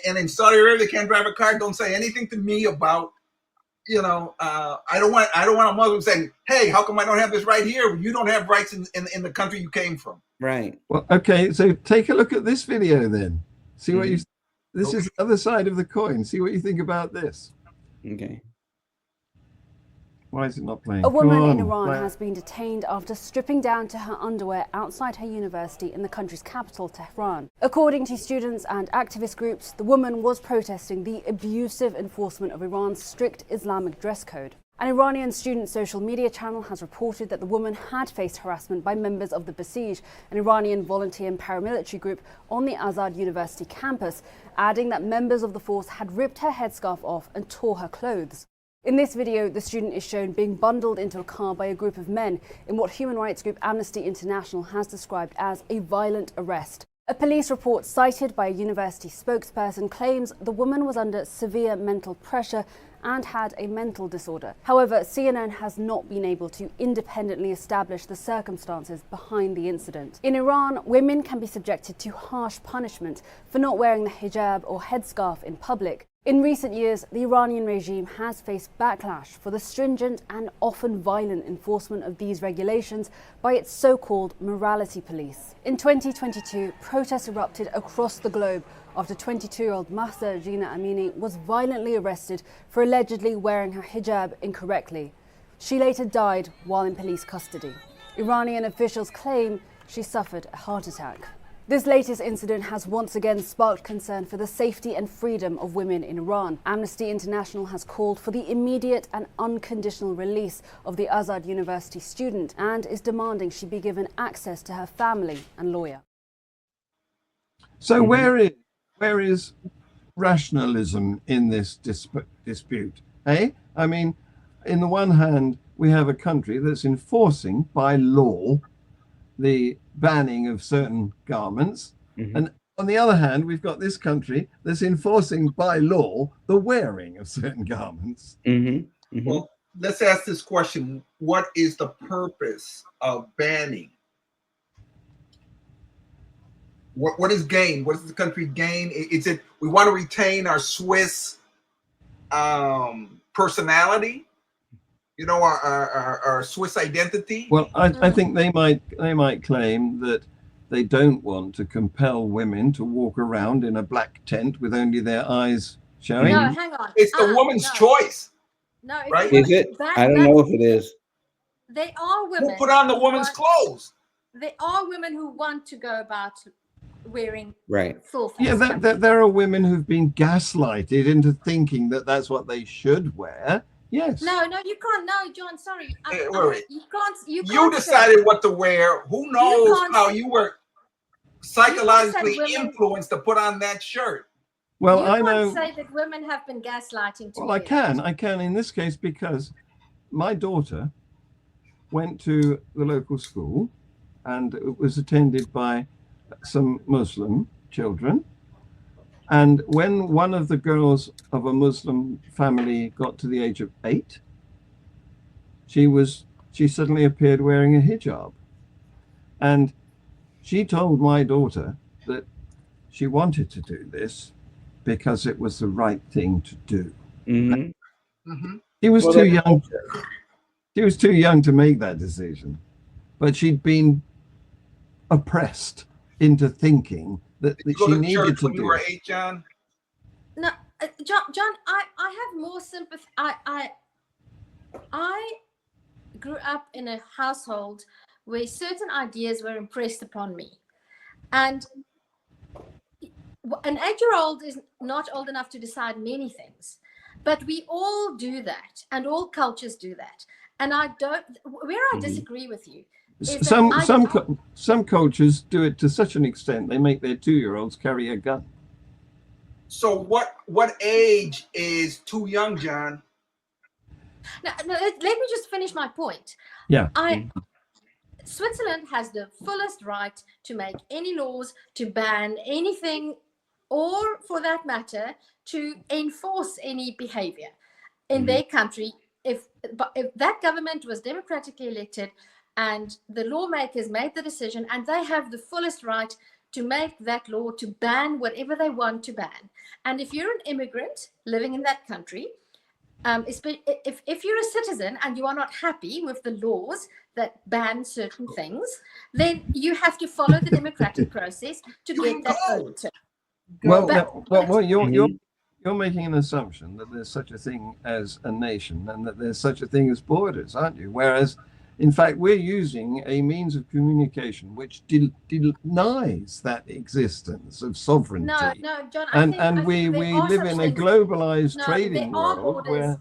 Speaker 7: and in Saudi Arabia they can't drive a car. Don't say anything to me about. I don't want a Muslim saying, "Hey, how come I don't have this right here? You don't have rights in the country you came from."
Speaker 10: Right.
Speaker 1: Well, okay. So take a look at this video then. See what This is the other side of the coin. See what you think about this.
Speaker 10: Okay.
Speaker 1: Why is it not playing?
Speaker 11: A woman in Iran has been detained after stripping down to her underwear outside her university in the country's capital, Tehran. According to students and activist groups, the woman was protesting the abusive enforcement of Iran's strict Islamic dress code. An Iranian student social media channel has reported that the woman had faced harassment by members of the Plessis, an Iranian volunteer and paramilitary group on the Azad University campus, adding that members of the force had ripped her headscarf off and tore her clothes. In this video, the student is shown being bundled into a car by a group of men in what human rights group Amnesty International has described as a violent arrest. A police report cited by a university spokesperson claims the woman was under severe mental pressure and had a mental disorder. However, CNN has not been able to independently establish the circumstances behind the incident. In Iran, women can be subjected to harsh punishment for not wearing the hijab or headscarf in public. In recent years, the Iranian regime has faced backlash for the stringent and often violent enforcement of these regulations by its so-called morality police. In 2022, protests erupted across the globe after 22-year-old Mahsa Jina Amini was violently arrested for allegedly wearing her hijab incorrectly. She later died while in police custody. Iranian officials claim she suffered a heart attack. This latest incident has once again sparked concern for the safety and freedom of women in Iran. Amnesty International has called for the immediate and unconditional release of the Azad University student and is demanding she be given access to her family and lawyer.
Speaker 1: So where is rationalism in this dispute? I mean, in the one hand, we have a country that's enforcing by law the banning of certain garments. And on the other hand, we've got this country that's enforcing by law the wearing of certain garments.
Speaker 7: Well, let's ask this question. What is the purpose of banning? What is gain? What does the country gain? Is it we want to retain our Swiss personality? You know, our Swiss identity?
Speaker 1: Well, I think they might claim that they don't want to compel women to walk around in a black tent with only their eyes showing.
Speaker 8: No, hang on.
Speaker 7: It's the woman's choice.
Speaker 8: No,
Speaker 7: right?
Speaker 10: Is it? I don't know if it is.
Speaker 8: They are women.
Speaker 7: Who put on the woman's clothes?
Speaker 8: They are women who want to go about wearing full face.
Speaker 1: Yeah, there are women who've been gaslighted into thinking that that's what they should wear. Yes.
Speaker 8: No, you can't. No, John, sorry.
Speaker 7: Wait.
Speaker 8: You can't.
Speaker 7: You decided what to wear. Who knows how you were psychologically influenced to put on that shirt?
Speaker 1: Well,
Speaker 8: I
Speaker 1: know.
Speaker 8: You can't say that women have been gaslighting.
Speaker 1: Well, I can in this case because my daughter went to the local school and it was attended by some Muslim children. And when one of the girls of a Muslim family got to the age of 8, she suddenly appeared wearing a hijab. And she told my daughter that she wanted to do this because it was the right thing to do. She was too young. She was too young to make that decision, but she'd been oppressed into thinking that she needed to do it.
Speaker 7: 8, John?
Speaker 8: No, John, I have more sympathy. I grew up in a household where certain ideas were impressed upon me, and an 8-year-old is not old enough to decide many things, but we all do that, and all cultures do that. And I disagree with you.
Speaker 1: Some cultures do it to such an extent they make their 2-year-olds carry a gun.
Speaker 7: So what age is too young, John?
Speaker 8: No, let me just finish my point.
Speaker 1: Yeah.
Speaker 8: Switzerland has the fullest right to make any laws, to ban anything, or for that matter, to enforce any behavior in their country. If that government was democratically elected and the lawmakers made the decision, and they have the fullest right to make that law to ban whatever they want to ban. And if you're an immigrant living in that country, if you're a citizen and you are not happy with the laws that ban certain things, then you have to follow the democratic process to get that overturned.
Speaker 1: Well, you're making an assumption that there's such a thing as a nation and that there's such a thing as borders, aren't you? Whereas, in fact, we're using a means of communication which denies that existence of sovereignty.
Speaker 8: No, John.
Speaker 1: And we live in a globalized trading world where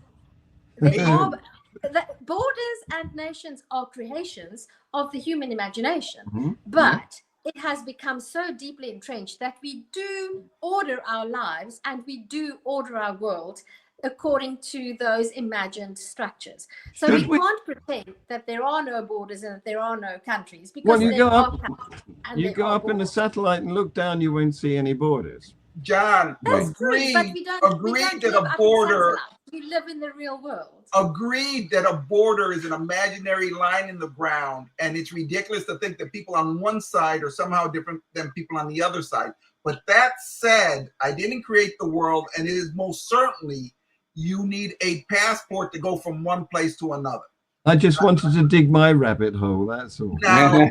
Speaker 8: borders and nations are creations of the human imagination,
Speaker 1: Mhm.
Speaker 8: but it has become so deeply entrenched that we do order our lives and we do order our world according to those imagined structures. So
Speaker 1: Should
Speaker 8: we
Speaker 1: we-
Speaker 8: can't pretend that there are no borders and that there are no countries, because
Speaker 1: Well, you
Speaker 8: there
Speaker 1: go
Speaker 8: are
Speaker 1: up,
Speaker 8: countries and
Speaker 1: you
Speaker 8: there
Speaker 1: go
Speaker 8: are
Speaker 1: up in a
Speaker 8: borders.
Speaker 1: satellite and look down, you won't see any borders.
Speaker 7: John,
Speaker 8: That's true, but we don't
Speaker 7: agreed
Speaker 8: live
Speaker 7: that a
Speaker 8: up in
Speaker 7: border,
Speaker 8: satellites. We live in the real world.
Speaker 7: agreed that a border is an imaginary line in the ground, and it's ridiculous to think that people on one side are somehow different than people on the other side. But that said, I didn't create the world, and it is most certainly you need a passport to go from one place to another.
Speaker 1: I just wanted to dig my rabbit hole, that's all.
Speaker 7: Now,
Speaker 8: No, you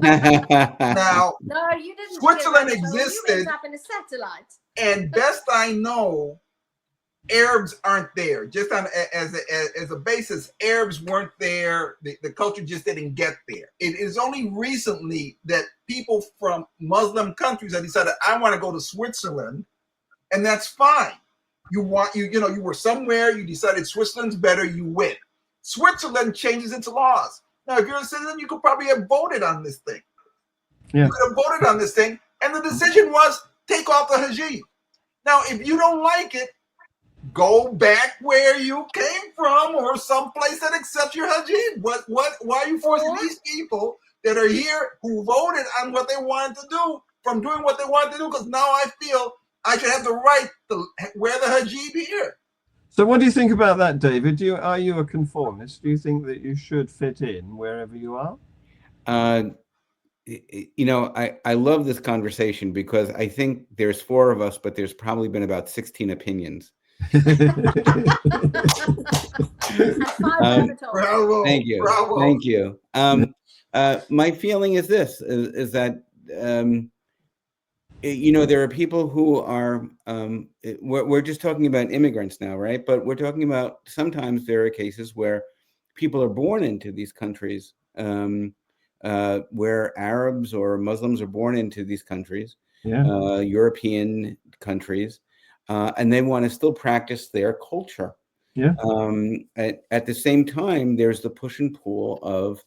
Speaker 8: didn't.
Speaker 7: Switzerland
Speaker 8: dig a rabbit hole. You
Speaker 7: existed,
Speaker 8: went up in a satellite.
Speaker 7: and best I know, Arabs aren't there. Just on as a basis, Arabs weren't there. The culture just didn't get there. It is only recently that people from Muslim countries have decided, I want to go to Switzerland, and that's fine. You were somewhere, you decided Switzerland's better, you win. Switzerland changes its laws. Now, if you're a citizen, you could probably have voted on this thing.
Speaker 1: Yeah.
Speaker 7: You could have voted on this thing, and the decision was take off the hijab. Now, if you don't like it, go back where you came from or someplace that accepts your hijab. Why are you forcing these people that are here who voted on what they wanted to do from doing what they wanted to do? Because now I feel I should have the right to wear the hijab here.
Speaker 1: So what do you think about that, David? Are you a conformist? Do you think that you should fit in wherever you are?
Speaker 10: I love this conversation because I think there's 4 of us, but there's probably been about 16 opinions.
Speaker 7: Bravo,
Speaker 10: thank you.
Speaker 7: bravo.
Speaker 10: Thank you. My feeling is this, is that, there are people who are, we're just talking about immigrants now, right? But we're talking about, sometimes there are cases where people are born into these countries, where Arabs or Muslims are born into these countries, European countries, and they want to still practice their culture.
Speaker 1: Yeah.
Speaker 10: At the same time, there's the push and pull of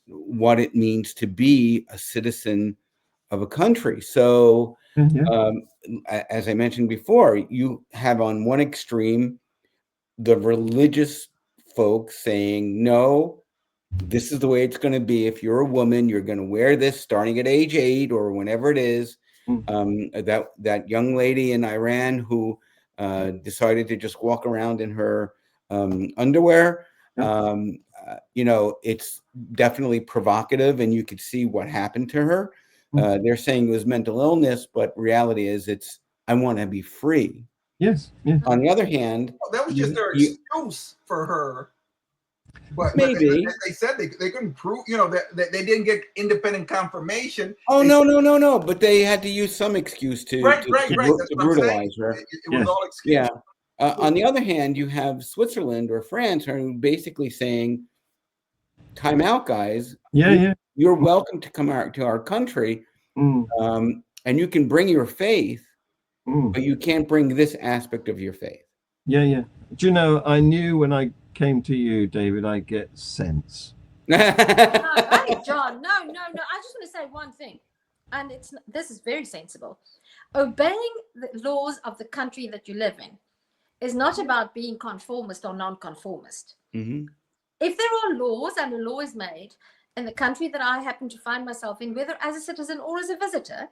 Speaker 10: what it means to be a citizen of a country. So, as I mentioned before, you have on one extreme the religious folks saying, no, this is the way it's going to be. If you're a woman, you're going to wear this starting at age 8 or whenever it is. That young lady in Iran who decided to just walk around in her underwear, it's definitely provocative, and you could see what happened to her. They're saying it was mental illness, but reality is I want to be free.
Speaker 1: Yes.
Speaker 10: On the other hand,
Speaker 7: that was just their excuse for her. But
Speaker 10: maybe
Speaker 7: they said they couldn't prove, that they didn't get independent confirmation.
Speaker 10: Oh, no. But they had to use some excuse to brutalize her.
Speaker 7: It was all excuse.
Speaker 10: Yeah. On the other hand, you have Switzerland or France are basically saying, time out, guys. You're welcome to come out to our country, and you can bring your faith, but you can't bring this aspect of your faith.
Speaker 1: Yeah. Do you know, I knew when I came to you, David, I get sense.
Speaker 8: No, hey, John, no. I just want to say one thing, and this is very sensible. Obeying the laws of the country that you live in is not about being conformist or non-conformist. If there are laws and a law is made in the country that I happen to find myself in, whether as a citizen or as a visitor,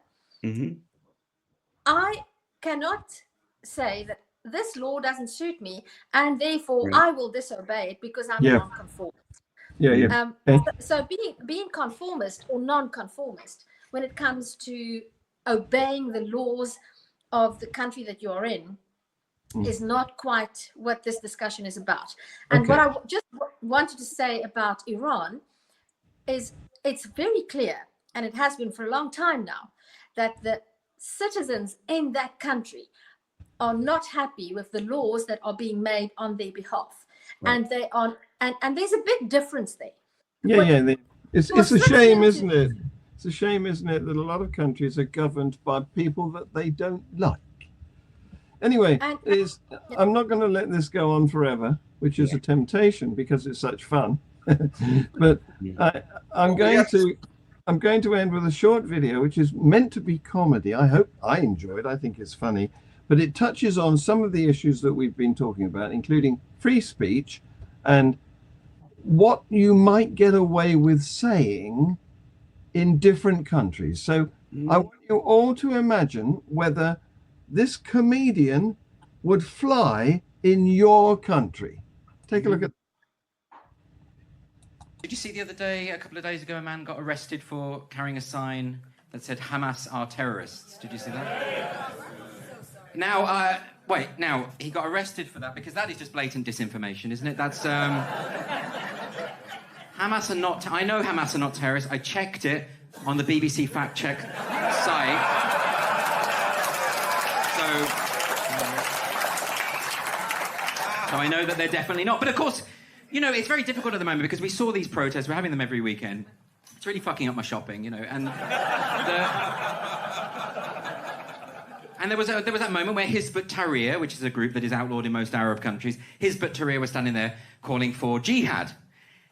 Speaker 8: I cannot say that this law doesn't suit me and therefore I will disobey it because I'm non-conformist. So being conformist or non-conformist when it comes to obeying the laws of the country that you're in is not quite what this discussion is about. And what I just wanted to say about Iran is it's very clear, and it has been for a long time now, that the citizens in that country are not happy with the laws that are being made on their behalf. And they are, and there's a big difference there.
Speaker 1: It's a shame, isn't it? It's a shame, isn't it, that a lot of countries are governed by people that they don't like. Anyway,
Speaker 8: And-
Speaker 1: I'm not going to let this go on forever, which is a temptation because it's such fun. But I'm going to end with a short video, which is meant to be comedy. I hope I enjoy it. I think it's funny, but it touches on some of the issues that we've been talking about, including free speech and what you might get away with saying in different countries. So I want you all to imagine whether this comedian would fly in your country. Take a look at.
Speaker 12: Did you see the other day, a couple of days ago, a man got arrested for carrying a sign that said Hamas are terrorists? Did you see that? Now, now, he got arrested for that because that is just blatant disinformation, isn't it? That's, Hamas are not, I know Hamas are not terrorists. I checked it on the BBC fact check site. So I know that they're definitely not. But of course, you know, it's very difficult at the moment because we saw these protests. We're having them every weekend. It's really fucking up my shopping, you know. And there was that moment where Hizb ut-Tahrir, which is a group that is outlawed in most Arab countries, Hizb ut-Tahrir was standing there calling for jihad.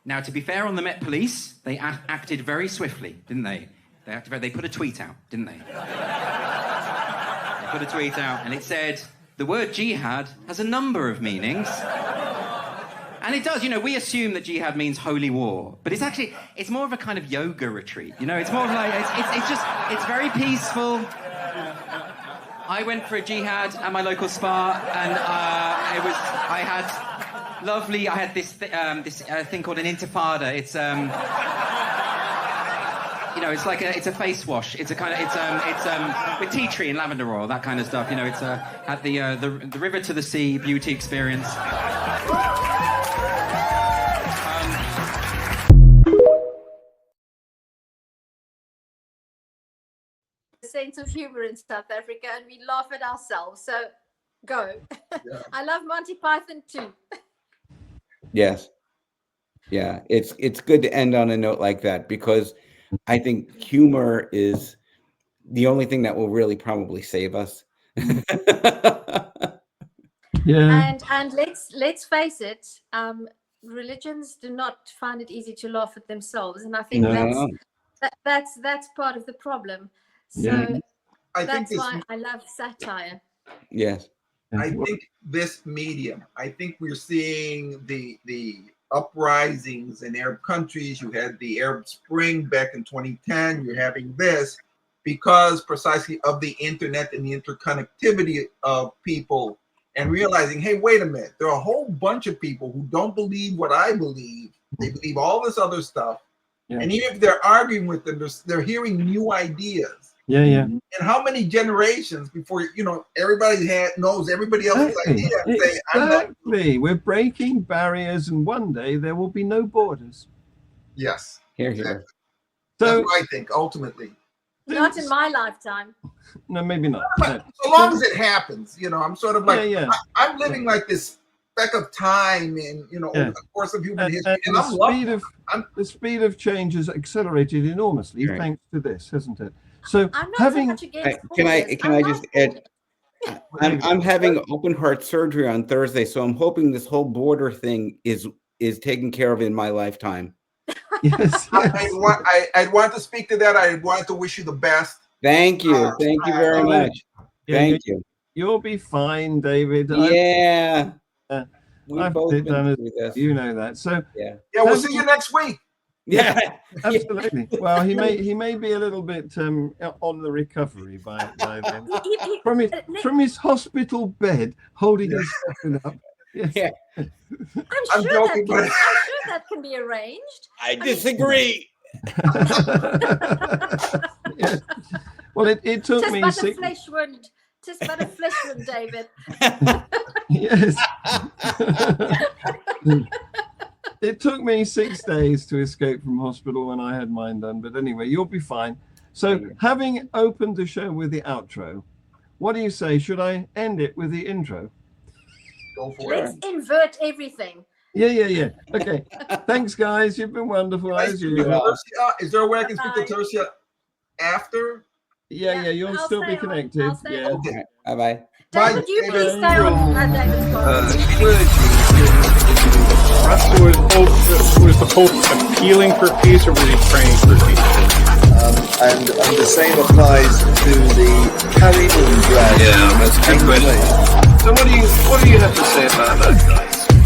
Speaker 12: Now, to be fair on the Met Police, they acted very swiftly, didn't they? They put a tweet out, didn't they? They put a tweet out, and it said, the word jihad has a number of meanings. And it does, you know, we assume that jihad means holy war, but it's more of a kind of yoga retreat, you know? It's more of like, it's very peaceful. I went for a jihad at my local spa, and I had this thing called an intifada. It's you know, it's a face wash. It's a kind of it's with tea tree and lavender oil, that kind of stuff. You know, it's at the river to the sea beauty experience.
Speaker 8: Sense of humor in South Africa, and we laugh at ourselves. So, go. Yeah. I love Monty Python too.
Speaker 10: Yes. Yeah, it's good to end on a note like that because I think humor is the only thing that will really probably save us.
Speaker 1: Yeah.
Speaker 8: And let's face it, religions do not find it easy to laugh at themselves, and I think that's part of the problem. So that's why I love satire.
Speaker 10: Yes.
Speaker 7: I think this medium, I think we're seeing the uprisings in Arab countries. You had the Arab Spring back in 2010. You're having this because precisely of the internet and the interconnectivity of people and realizing, hey, wait a minute, there are a whole bunch of people who don't believe what I believe. They believe all this other stuff. Yeah. And even if they're arguing with them, they're hearing new ideas.
Speaker 1: Yeah, yeah.
Speaker 7: And how many generations before, you know, everybody knows everybody else's idea?
Speaker 1: Exactly. We're breaking barriers, and one day there will be no borders.
Speaker 7: Yes.
Speaker 10: Here,
Speaker 7: exactly.
Speaker 10: here.
Speaker 1: So,
Speaker 7: that's what I think, ultimately.
Speaker 8: Not in my lifetime.
Speaker 1: No, maybe not.
Speaker 7: But so long as it happens, you know, I'm sort of like, I'm living like this speck of time in, you know, over the course of human history. And
Speaker 1: the speed of change has accelerated enormously thanks to this, hasn't it? So having
Speaker 10: can I just add, I'm having open heart surgery on Thursday, so I'm hoping this whole border thing is taken care of in my lifetime.
Speaker 1: Yes.
Speaker 7: I'd want to speak to that. I wanted to wish you the best.
Speaker 10: Thank you. Thank you very much. Thank you.
Speaker 1: You'll be fine, David.
Speaker 10: Yeah.
Speaker 1: I've done it. You know that. So
Speaker 7: yeah, we'll see you next week.
Speaker 10: Yeah,
Speaker 1: absolutely. Well, he may be a little bit on the recovery by then. From his hospital bed, holding his phone up. Yes.
Speaker 10: Yeah.
Speaker 8: I'm sure that can be arranged.
Speaker 10: I disagree.
Speaker 1: Yes. Well, it took me 6
Speaker 8: Tis but a flesh wound, David.
Speaker 1: Yes. It took me 6 days to escape from hospital when I had mine done. But anyway, you'll be fine. So having opened the show with the outro, what do you say? Should I end it with the intro?
Speaker 7: Go for it.
Speaker 8: Let's invert everything.
Speaker 1: Yeah. Okay. Thanks, guys. You've been wonderful as usual.
Speaker 7: Is there a way I can speak to Tersia after?
Speaker 1: Yeah, you'll
Speaker 8: I'll
Speaker 1: still
Speaker 8: stay
Speaker 1: be
Speaker 8: on.
Speaker 1: connected.
Speaker 8: I'll stay
Speaker 1: Yeah.
Speaker 8: on.
Speaker 10: Bye bye.
Speaker 8: David, you please stay on. David's gone.
Speaker 2: Was the Pope appealing for peace, or was he praying for peace?
Speaker 3: And the same applies to the carry on drag.
Speaker 4: Yeah, that's a good question. So what do you have to say about that, guys?